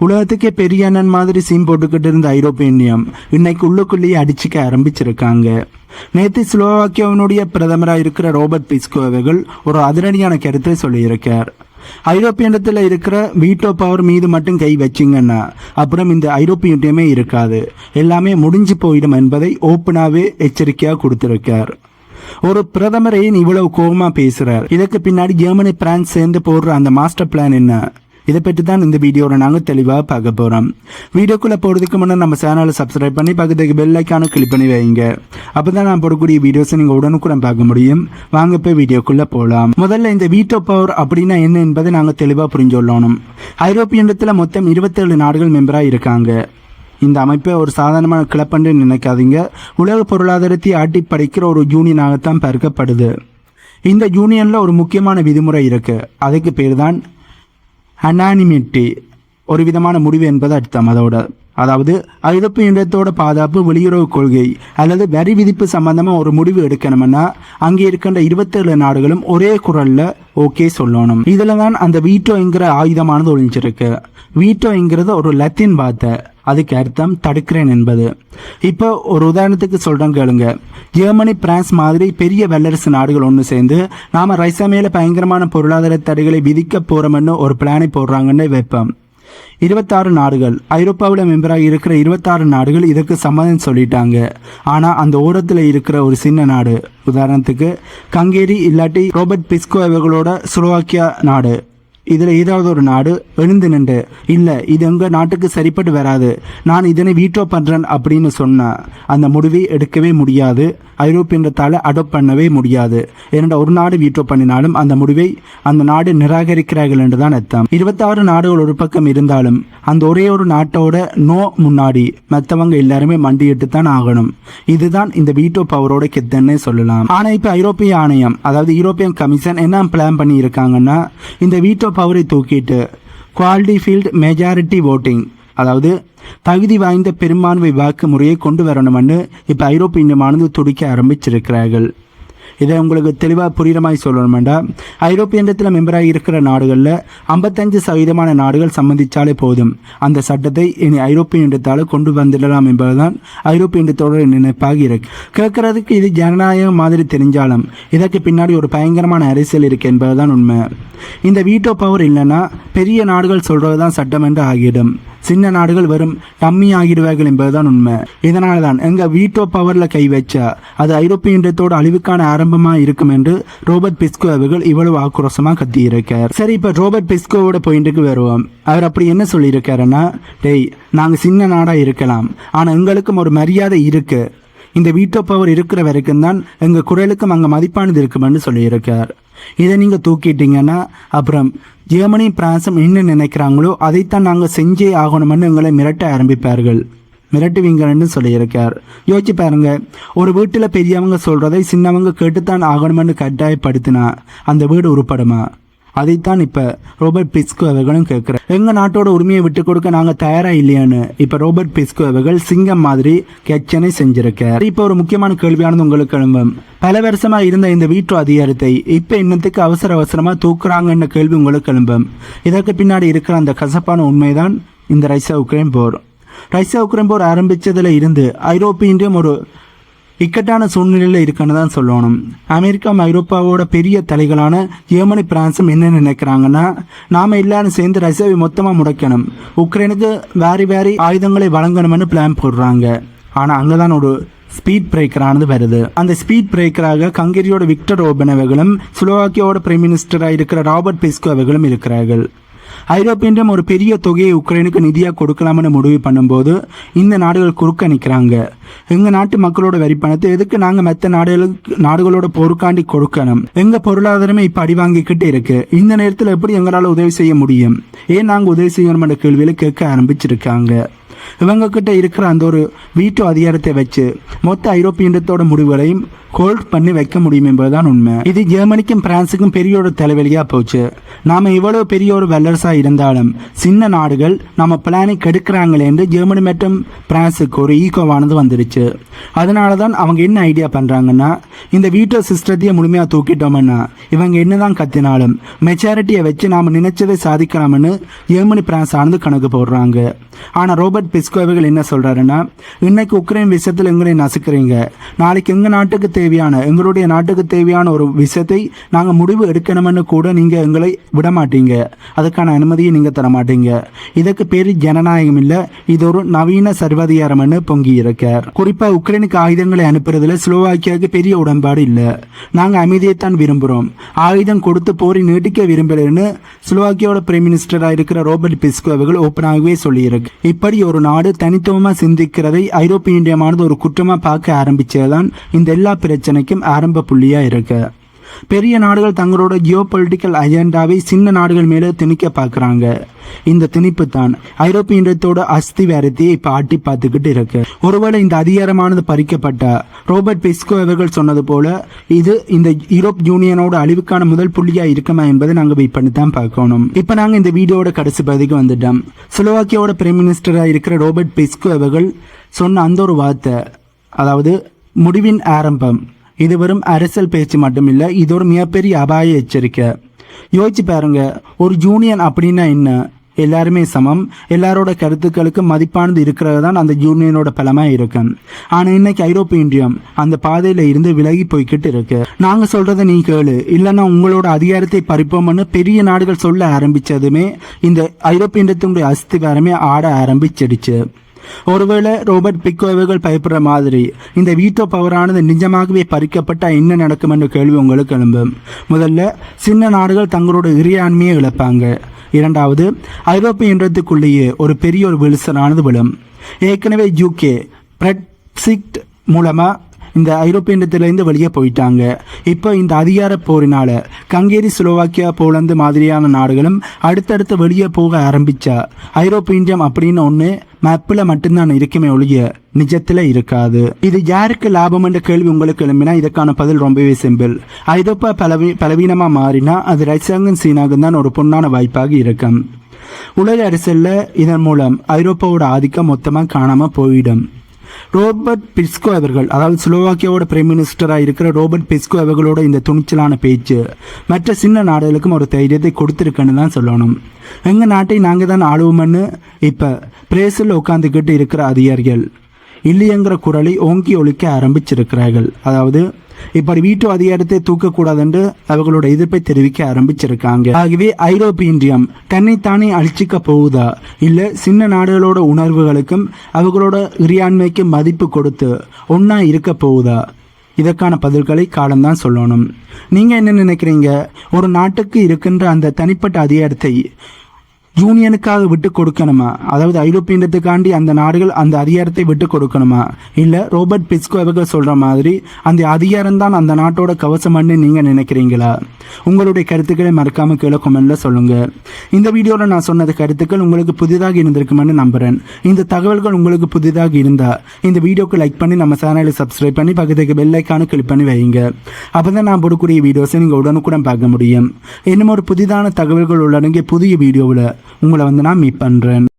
உலகத்துக்கே பெரிய அண்ணன் மாதிரி சீன் போட்டுக்கிட்டு இருந்த ஐரோப்பிய ஒன்றியம் இன்னைக்கு உள்ளுக்குள்ளேயே அடிச்சுக்க ஆரம்பிச்சிருக்காங்க. நேற்று ஸ்லோவாக்கியாவினுடைய பிரதமராக இருக்கிற ரோபர்ட் பிஸ்கோ அவர்கள் ஒரு அதிரடியான கருத்தை சொல்லியிருக்கார். ஐரோப்பிய இடத்துல இருக்கிற வீட்டோ பவர் மீது மட்டும் கை வச்சிங்கன்னா அப்புறம் இந்த ஐரோப்பிய ஒன்றியமே இருக்காது, எல்லாமே முடிஞ்சு போயிடும் என்பதை ஓப்பனாகவே எச்சரிக்கையாக கொடுத்திருக்கார். ஒரு பிரதமர் ஏன் இவ்வளவு கோபமா பேசுறார்? இதற்கு பின்னாடி ஜெர்மனி பிரான்ஸ் சேர்ந்து போடுற அந்த மாஸ்டர் பிளான் என்ன? இதை பற்றி தான் இந்த வீடியோவில் நாங்கள் தெளிவாக பார்க்க போகிறோம். வீடியோக்குள்ளே போகிறதுக்கு முன்னே நம்ம சேனலை சப்ஸ்கிரைப் பண்ணி பக்கத்துக்கு பெல் ஐக்கானை கிளிக் பண்ணி வைங்க. அப்போ தான் நான் போடக்கூடிய வீடியோஸை நீங்கள் உடனுக்குடன் பார்க்க முடியும். வாங்க போய் வீடியோக்குள்ளே போகலாம். முதல்ல இந்த வீட்டோ பவர் அப்படின்னா என்ன என்பதை நாங்கள் தெளிவாக புரிஞ்சுள்ளணும். ஐரோப்பிய ஒன்றியத்தில் மொத்தம் 27 நாடுகள் மெம்பராக இருக்காங்க. இந்த அமைப்பை ஒரு சாதாரணமான கிளப்பண்டு நினைக்காதீங்க. உலக பொருளாதாரத்தை ஆட்டி படிக்கிற ஒரு யூனியனாகத்தான் பார்க்கப்படுது. இந்த யூனியனில் ஒரு முக்கியமான விதிமுறை இருக்குது. அதுக்கு பேர் தான் அனானிமிட்டி, ஒரு விதமான முடிவு என்பது அர்த்தம். அதாவது ஐரோப்பிய ஒன்றியத்தோட பாதுகாப்பு, வெளியுறவு கொள்கை அல்லது வரி விதிப்பு சம்பந்தமாக ஒரு முடிவு எடுக்கணும்னா அங்கே இருக்கின்ற 27 நாடுகளும் ஒரே குரல்ல ஓகே சொல்லணும். இதில் தான் அந்த வீட்டோங்கிற ஆயுதமானது ஒழிஞ்சிருக்கு. வீட்டோங்கிறது ஒரு லத்தீன் வார்த்தை, அதுக்கு அர்த்தம் தடுக்கிறேன் என்பது. இப்போ ஒரு உதாரணத்துக்கு சொல்கிறேன் கேளுங்க. ஜெர்மனி பிரான்ஸ் மாதிரி பெரிய வல்லரசு நாடுகள் ஒன்று சேர்ந்து நாம் ரஷ்யா மேலே பயங்கரமான பொருளாதார தடைகளை விதிக்க போகிறோம்னு ஒரு பிளானை போடுறாங்கன்னு வைப்போம். 26 நாடுகள், ஐரோப்பாவில் மெம்பராக இருக்கிற 26 நாடுகள் இதற்கு சம்மதம் சொல்லிட்டாங்க. ஆனால் அந்த ஓரத்தில் இருக்கிற ஒரு சின்ன நாடு, உதாரணத்துக்கு ஹங்கேரி இல்லாட்டி ரோபர்ட் பிஸ்கோ அவர்களோட ஸ்லோவாக்கியா நாடு, இதில் ஏதாவது ஒரு நாடு எழுந்து நின்று இல்லை இது எங்கள் நாட்டுக்கு சரிப்பட்டு வராது, நான் இதனை வீட்டோ பண்ணுறேன் அப்படின்னு சொன்னால் அந்த முடிவை எடுக்கவே முடியாது. ஐரோப்பியத்தால் அடாப்ட் பண்ணவே முடியாது. ஏனென்றால் ஒரு நாடு வீட்டோ பண்ணினாலும் அந்த முடிவை அந்த நாடு நிராகரிக்கிறார்கள் என்று தான் அர்த்தம். 26 நாடுகள் ஒரு பக்கம் இருந்தாலும் அந்த ஒரே ஒரு நாட்டோட நோ முன்னாடி மற்றவங்க எல்லாருமே மண்டியிட்டு தான் ஆகணும். இதுதான் இந்த வீட்டோ பவரோட கெத்தன்னே சொல்லலாம். ஆனால் இப்போ ஐரோப்பிய ஆணையம், அதாவது யூரோப்பியன் கமிஷன் என்ன பிளான் பண்ணி இருக்காங்கன்னா இந்த வீட்டோ பவரை தூக்கிட்டு குவாலிட்டி ஃபீல்ட் மெஜாரிட்டி ஓட்டிங், அதாவது தகுதி வாய்ந்த பெரும்பான்மை வாக்கு முறையை கொண்டு வரணும்னு இப்போ ஐரோப்பிய ஒன்றியமானது துடிக்க ஆரம்பிச்சிருக்கிறார்கள். இதை உங்களுக்கு தெளிவாக புரிகிற மாதிரி சொல்லணுமெண்டா, ஐரோப்பிய ஒன்றியத்தில் மெம்பராக இருக்கிற நாடுகளில் 55% நாடுகள் சம்மதிச்சாலே போதும், அந்த சட்டத்தை இனி ஐரோப்பிய ஒன்றியத்தால் கொண்டு வந்துடலாம் என்பதுதான் ஐரோப்பிய ஒன்றியத்தோட நினைப்பாக இருக்கு. கேட்கறதுக்கு இது ஜனநாயகம் மாதிரி தெரிஞ்சாலும் இதற்கு பின்னாடி ஒரு பயங்கரமான அரசியல் இருக்கு என்பதுதான் உண்மை. இந்த வீட்டோ பவர் இல்லைன்னா பெரிய நாடுகள் சொல்றது தான் சட்டம் என்று ஆகிடும், சின்ன நாடுகள் வெறும் டம்மி ஆகிடுவார்கள் என்பதுதான் உண்மை. இதனால தான் எங்க வீட்டோ பவர்ல கை வச்சா அது ஐரோப்பிய ஒன்றியத்தோட அழிவுக்கான ஆரம்பமா இருக்கும் என்று ரோபர்ட் பிஸ்கோ அவர்கள் இவ்வளவு ஆக்ரோஷமா கத்தி இருக்கார். சரி, இப்ப ரோபர்ட் பிஸ்கோவோட பாயிண்ட்டுக்கு வருவோம். அவர் அப்படி என்ன சொல்லியிருக்காருன்னா, டேய் நாங்க சின்ன நாடா இருக்கலாம், ஆனா எங்களுக்கும் ஒரு மரியாதை இருக்கு, இந்த வீட்டோ பவர் இருக்கிற வரைக்கும் தான் எங்க குரலுக்கும் அங்க மதிப்பானது இருக்குமென்னு சொல்லியிருக்கார். இதை நீங்கள் தூக்கிட்டீங்கன்னா அப்புறம் ஜெர்மனி பிரான்ஸும் என்ன நினைக்கிறாங்களோ அதைத்தான் நாங்கள் செஞ்சே ஆகணும்னு எங்களை மிரட்ட ஆரம்பிப்பார்கள், மிரட்டுவீங்கன்னு சொல்லியிருக்கார். யோசிச்சு பாருங்க, ஒரு வீட்டில் பெரியவங்க சொல்கிறதை சின்னவங்க கேட்டுத்தான் ஆகணும்னு கட்டாயப்படுத்தினா அந்த வீடு உருப்படுமா? அதைத்தான் இப்போ ரோபர்ட் பிஸ்கோ அவர்களும் கேட்குறார். எங்கள் நாட்டோட உரிமையை விட்டு கொடுக்க நாங்கள் தயாராக இல்லையான்னு இப்போ ரோபர்ட் பிஸ்கோ அவர்கள் சிங்கம் மாதிரி கெச்சனை செஞ்சிருக்கார். இப்போ ஒரு முக்கியமான கேள்வியானது உங்களுக்கு எழும்பும். பல வருஷமாக இருந்த இந்த வீட்டோ அதிகாரத்தை இப்போ இன்னத்துக்கு அவசரமாக தூக்குறாங்கன்ற கேள்வி உங்களுக்கு எழும்பும். இதற்கு பின்னாடி இருக்கிற அந்த கசப்பான உண்மைதான் இந்த ரஷ்யா உக்ரைன் போர். ரஷ்யா உக்ரைன் போர் ஆரம்பித்ததில் இருந்து ஐரோப்பிய ஒன்றியம் ஒரு இக்கட்டான சூழ்நிலையில் இருக்குன்னு தான் சொல்லணும். அமெரிக்கா ஐரோப்பாவோட பெரிய தலைகளான ஜெர்மனி பிரான்ஸும் என்ன நினைக்கிறாங்கன்னா, நாம் எல்லாரும் சேர்ந்து ரஷ்யாவை மொத்தமாக முடக்கணும், உக்ரைனுக்கு வேறு ஆயுதங்களை வழங்கணும்னு பிளான் போடுறாங்க. ஆனால் அங்கே தான் ஒரு ஸ்பீட் பிரேக்கரானது வருது. அந்த ஸ்பீட் பிரேக்கராக ஹங்கேரியோட விக்டர் ஓர்பன் அவர்களும் ஸ்லோவாக்கியாவோட பிரைம் மினிஸ்டராக இருக்கிற ராபர்ட் பிஸ்கோ அவர்களும் இருக்கிறார்கள். ஐரோப்பிய ஒன்றியம் ஒரு பெரிய தொகையை உக்ரைனுக்கு நிதியாக கொடுக்கலாம்னு முடிவு பண்ணும்போது இந்த நாடுகள் குறுக்க நிற்கிறாங்க. எங்கள் நாட்டு மக்களோட வரி பணத்தை எதுக்கு நாங்கள் மற்ற நாடுகளோட பொறுக்காண்டி கொடுக்கணும்? எங்கள் பொருளாதாரமே இப்போ அடி வாங்கிக்கிட்டு இருக்கு. இந்த நேரத்தில் எப்படி எங்களால் உதவி செய்ய முடியும்? ஏன் நாங்கள் உதவி செய்யணும் என்ற கேள்வியில் கேட்க ஆரம்பிச்சிருக்காங்க. இவங்க கிட்ட இருக்கிற அந்த ஒரு வீட்டோ அதிகாரத்தை வச்சு மொத்த ஐரோப்பிய யுத்தத்தோட முடிவுகளையும் ஹோல்ட் பண்ணி வைக்க முடியும் என்பதுதான் உண்மை. இது ஜெர்மனிக்கும் பிரான்ஸுக்கும் பெரிய ஒரு தலைவலியா போச்சு. நாம இவ்வளவு பெரிய ஒரு வல்லரசா இருந்தாலும் சின்ன நாடுகள் நம்ம பிளானை கெடுக்கிறாங்களே என்று ஜெர்மனி மற்றும் பிரான்ஸுக்கு ஒரு ஈகோவானது வந்துருச்சு. அதனாலதான் அவங்க என்ன ஐடியா பண்றாங்கன்னா, இந்த வீட்டோ சிஸ்டத்தையே முழுமையா தூக்கிட்டோம்னா இவங்க என்னதான் கத்தினாலும் மெச்சாரிட்டியை வச்சு நாம நினைச்சதை சாதிக்கலாம்னு ஜெர்மனி பிரான்ஸ் ஆனது கணக்கு போடுறாங்க. ஆனா ரோபர்ட் பிஸ்கோ அவர்கள் என்ன சொல்றாருன்னா, இன்னைக்கு உக்ரைன் விஷயத்தில் எங்களை நசுக்கிறீங்க, நாளைக்கு எங்களுடைய நாட்டுக்கு தேவையான ஒரு விஷயத்தை நாங்க முடிவு எடுக்கணும்னு கூட நீங்க எங்களை விட மாட்டீங்க, அதுக்கான அனுமதியை நீங்க தர மாட்டீங்க. இதுக்கு பேரு ஜனநாயகம் இல்ல, இது ஒரு நவீன சர்வாதிகாரம்னு பொங்கி இருக்கார். குறிப்பா உக்ரைனுக்கு ஆயுதங்களை அனுப்புறதுல ஸ்லோவாக்கியாவுக்கு பெரிய உடன்பாடு இல்ல. நாங்க அமைதியைத்தான் விரும்புறோம், ஆயுதம் கொடுத்து போரை நீட்டிக்க விரும்பலன்னு ஸ்லோவாக்கியாவோட பிரைம் மினிஸ்டரா இருக்கிற ரோபர்ட் பிஸ்கோ அவர்கள் ஓப்பனாகவே சொல்லியிருக்கு. இப்படி ஒரு நாடு தனித்துவமா சிந்திக்கிறதை ஐரோப்பிய யூனியனானது ஒரு குற்றமா பார்க்க ஆரம்பிச்சதுதான் இந்த எல்லா பிரச்சனைக்கும் ஆரம்ப புள்ளியா இருக்கு. பெரிய நாடுகள் தங்களோட ஜியோ பொலிட்டிக்கல் அஜெண்டாவை சின்ன நாடுகள் மேலே திணிக்க பார்க்குறாங்க. இந்த திணிப்பு தான் ஐரோப்பிய யூனியத்தோட அஸ்திவாரத்தையை இப்போ ஆட்டி பார்த்துக்கிட்டு இருக்கு. ஒருவேளை இந்த அதிகாரமானது பறிக்கப்பட்ட ரோபர்ட் பிஸ்கோ அவர்கள் சொன்னது போல இது இந்த யூரோப் யூனியனோட அழிவுக்கான முதல் புள்ளியா இருக்குமா என்பதை நாங்கள் வெயிட் பண்ணி தான் பார்க்கணும். இப்போ நாங்கள் இந்த வீடியோட கடைசி பகுதிக்கு வந்துட்டோம். ஸ்லோவாக்கியாவோட பிரைம் மினிஸ்டராக இருக்கிற ரோபர்ட் பிஸ்கோ அவர்கள் சொன்ன அந்த ஒரு வார்த்தை, அதாவது முடிவின் ஆரம்பம், இது வெறும் அரசியல் பேச்சு மட்டும் இல்லை, இது ஒரு மிகப்பெரிய அபாய எச்சரிக்கை. யோசிச்சு பாருங்க, ஒரு யூனியன் அப்படின்னா என்ன? எல்லாருமே சமம், எல்லாரோட கருத்துக்களுக்கு மதிப்பானது இருக்கிறது தான் அந்த யூனியனோட பலமாக இருக்கு. ஆனால் இன்னைக்கு ஐரோப்பிய யூனியன் அந்த பாதையில் இருந்து விலகி போய்கிட்டு இருக்கு. நாங்கள் சொல்றதை நீ கேளு, இல்லைன்னா உங்களோட அதிகாரத்தை பறிப்போம்னு பெரிய நாடுகள் சொல்ல ஆரம்பிச்சதுமே இந்த ஐரோப்பிய யூனியத்தினுடைய அஸ்திவாரமே ஆட ஆரம்பிச்சிடுச்சு. ஒருவேளை ரோபர்ட் பிஸ்கோ அவர்கள் பயப்படுற மாதிரி இந்த வீட்டோ பவரானது நிஜமாகவே பறிக்கப்பட்ட என்ன நடக்கும் என்ற கேள்வி உங்களுக்கு எழும்பும். முதல்ல சின்ன நாடுகள் தங்களோட இறையாண்மையை இழப்பாங்க. இரண்டாவது, ஐரோப்பிய யூனியத்துக்குள்ளேயே ஒரு பெரிய ஒரு விழுசலானது விழும். ஏற்கனவே யூகே பிரெக்சிட் மூலமா இந்த ஐரோப்பிய யூனியத்திலிருந்து வெளியே போயிட்டாங்க. இப்போ இந்த அதிகார போரினால ஹங்கேரி, ஸ்லோவாக்கியா, போலந்து மாதிரியான நாடுகளும் அடுத்தடுத்து வெளியே போக ஆரம்பிச்சா ஐரோப்பிய யூனியன் அப்படின்னு ஒன்று மேப்பில் மட்டும்தான் இருக்குமே ஒழிய நிஜத்தில் இருக்காது. இது யாருக்கு லாபம் என்ற கேள்வி உங்களுக்கு எழுப்பினா இதுக்கான பதில் ரொம்பவே சிம்பிள். ஐரோப்பா பலவீனமாக மாறினா அது ரஷ்யாவும் சீனாவுக்கும் தான் ஒரு பொன்னான வாய்ப்பாக இருக்கும். உலக அரசியலில் இதன் மூலம் ஐரோப்பாவோட ஆதிக்கம் மொத்தமாக காணாமல் போயிடும். ரோபர்ட் பிஸ்கோ அவர்கள், அதாவது ஸ்லோவாக்கியாவோட பிரைம் மினிஸ்டராக இருக்கிற ரோபர்ட் பிஸ்கோ அவர்களோட இந்த துணிச்சலான பேச்சு மற்ற சின்ன நாடுகளுக்கும் ஒரு தைரியத்தை கொடுத்துருக்குன்னு தான் சொல்லணும். எங்கள் நாட்டை நாங்கள் தான் ஆளுவோம்னு இப்போ பிரேசில் உட்காந்துக்கிட்டு இருக்கிற அதிகாரிகள் இல்லையங்கிற குரலை ஓங்கி ஒழிக்க ஆரம்பிச்சிருக்கிறார்கள். அதாவது இப்படி வீட்டோ அதிகாரத்தை தூக்கக்கூடாது என்று அவர்களோட எதிர்ப்பை தெரிவிக்க ஆரம்பிச்சிருக்காங்க. ஆகவே ஐரோப்பிய யூனியன் தன்னைத்தானே அழிச்சிக்க போகுதா, இல்ல சின்ன நாடுகளோட உணர்வுகளுக்கும் அவர்களோட இறையாண்மைக்கும் மதிப்பு கொடுத்து ஒன்னா இருக்க போகுதா? இதற்கான பதில்களை காலம்தான் சொல்லணும். நீங்க என்ன நினைக்கிறீங்க? ஒரு நாட்டுக்கு இருக்கின்ற அந்த தனிப்பட்ட அதிகாரத்தை யூனியனுக்காக விட்டு கொடுக்கணுமா? அதாவது ஐரோப்பிய யூனியத்துக்காண்டி அந்த நாடுகள் அந்த அதிகாரத்தை விட்டு கொடுக்கணுமா? இல்லை ரோபர்ட் பிஸ்கோ அவர்கள் சொல்ற மாதிரி அந்த அதிகாரம் தான் அந்த நாட்டோட கவசம்னு நீங்க நினைக்கிறீங்களா? உங்களுடைய கருத்துக்களை மறக்காம கீழே கமெண்ட்ல சொல்லுங்க. இந்த வீடியோவில் நான் சொன்னது கருத்துக்கள் உங்களுக்கு புதிதாக இருந்திருக்குமென்னு நம்புறேன். இந்த தகவல்கள் உங்களுக்கு புதிதாக இருந்தா இந்த வீடியோக்கு லைக் பண்ணி நம்ம சேனலை சப்ஸ்கிரைப் பண்ணி பக்கத்துக்கு பெல் ஐக்கானு கிளிக் பண்ணி வைங்க. அப்பதான் நான் போடக்கூடிய வீடியோஸை நீங்க உடனுக்குடன் பார்க்க முடியும். இன்னும் ஒரு புதிதான தகவல்கள் உள்ளடங்கிய புதிய வீடியோவில் உங்களை நான் மீட் பண்றேன்.